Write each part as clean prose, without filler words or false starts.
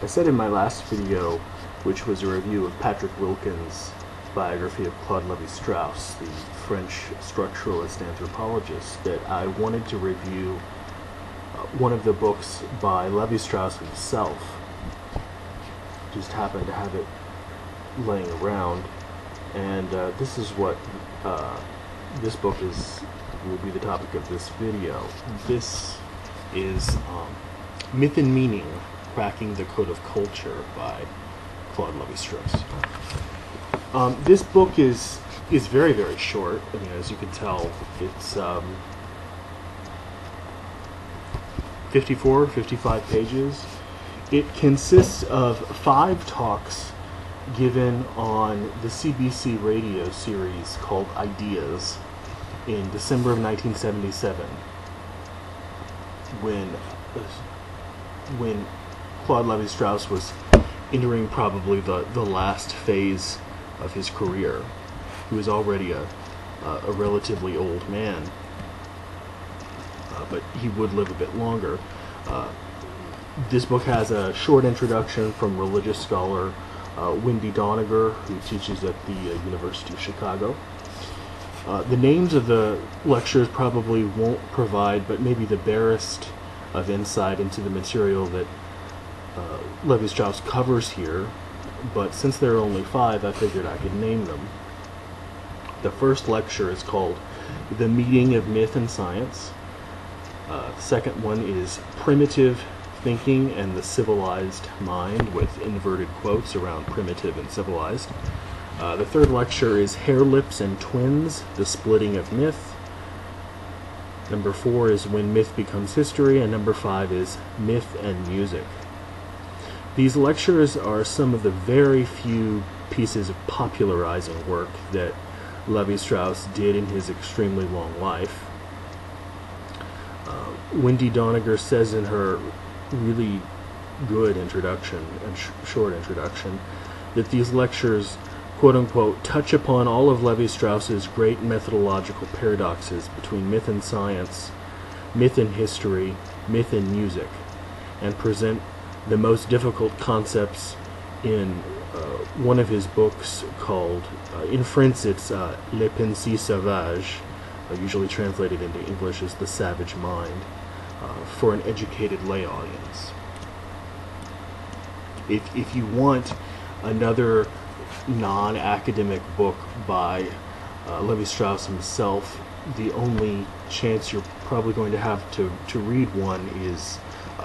I said in my last video, which was a review of Patrick Wilkins' biography of Claude Levi-Strauss, the French structuralist anthropologist, that I wanted to review one of the books by Levi-Strauss himself. Just happened to have it laying around, and this is what this book will be the topic of this video. This is Myth and Meaning: Cracking the Code of Culture by Claude Levi-Strauss. This book is very, very short. I mean, as you can tell, it's 55 pages. It consists of 5 talks given on the CBC radio series called Ideas in December of 1977, when Claude Levi-Strauss was entering probably the last phase of his career. He was already a relatively old man, but he would live a bit longer. This book has a short introduction from religious scholar Wendy Doniger, who teaches at the University of Chicago. The names of the lectures probably won't provide, but maybe the barest of insight into the material that Levi-Strauss covers here, but since there are only 5, I figured I could name them. The first lecture is called The Meeting of Myth and Science. The second one is Primitive Thinking and the Civilized Mind, with inverted quotes around primitive and civilized. The third lecture is Hair Lips and Twins: The Splitting of Myth. Number 4 is When Myth Becomes History, and number 5 is Myth and Music. These lectures are some of the very few pieces of popularizing work that Levi-Strauss did in his extremely long life. Wendy Doniger says in her really good introduction and short introduction that these lectures, quote-unquote, touch upon all of Levi-Strauss's great methodological paradoxes between myth and science, myth and history, myth and music, and present the most difficult concepts in one of his books called, in French it's Les Pensées Sauvages, usually translated into English as The Savage Mind, for an educated lay audience. If you want another non-academic book by Levi-Strauss himself, the only chance you're probably going to have to read one is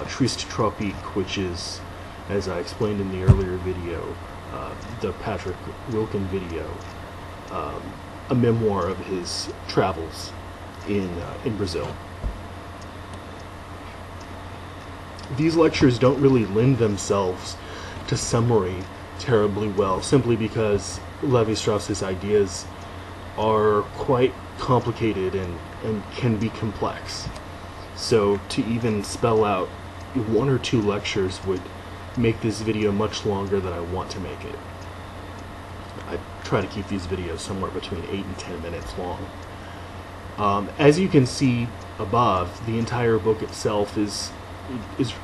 Triste Tropique, which is, as I explained in the earlier video, the Patrick Wilkins video, a memoir of his travels in Brazil. These lectures don't really lend themselves to summary terribly well, simply because Levi-Strauss's ideas are quite complicated and can be complex. So to even spell out 1 or 2 lectures would make this video much longer than I want to make it. I try to keep these videos somewhere between 8 and 10 minutes long. As you can see above, the entire book itself is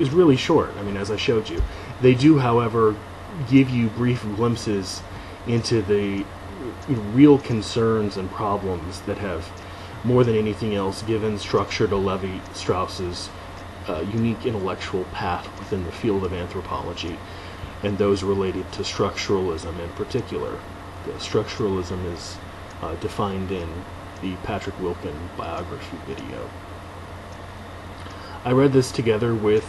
really short. I mean, as I showed you. They do, however, give you brief glimpses into the real concerns and problems that have, more than anything else, given structure to Levi-Strauss's unique intellectual path within the field of anthropology, and those related to structuralism in particular. The structuralism is defined in the Patrick Wilkins biography video. I read this together with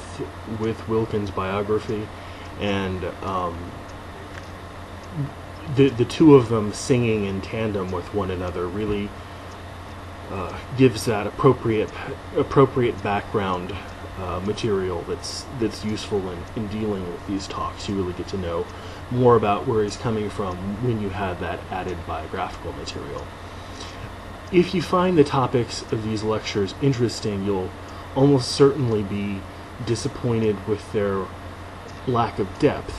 Wilkins' biography, and the two of them singing in tandem with one another really gives that appropriate background material that's useful in dealing with these talks. You really get to know more about where he's coming from when you have that added biographical material. If you find the topics of these lectures interesting, you'll almost certainly be disappointed with their lack of depth.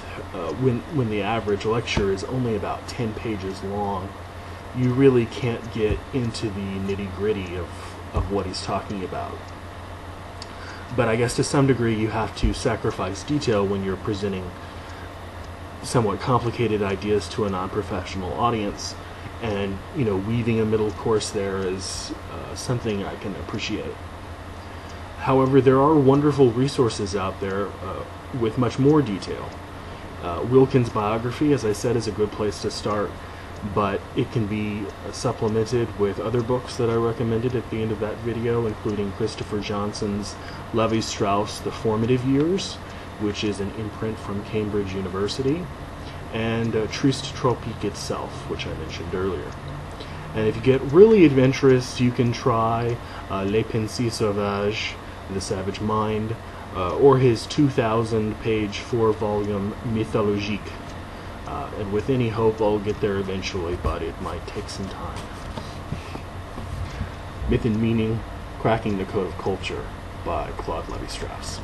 When the average lecture is only about 10 pages long, you really can't get into the nitty-gritty of what he's talking about. But I guess to some degree you have to sacrifice detail when you're presenting somewhat complicated ideas to a non-professional audience, and weaving a middle course there is something I can appreciate. However, there are wonderful resources out there with much more detail. Wilkins' biography, as I said, is a good place to start, but it can be supplemented with other books that I recommended at the end of that video, including Christopher Johnson's Levi-Strauss, The Formative Years, which is an imprint from Cambridge University, and Triste Tropique itself, which I mentioned earlier. And if you get really adventurous, you can try Les Pensées Sauvages, The Savage Mind, or his 2,000-page 4-volume Mythologique. And with any hope, I'll get there eventually, but it might take some time. Myth and Meaning, Cracking the Code of Culture by Claude Levi-Strauss.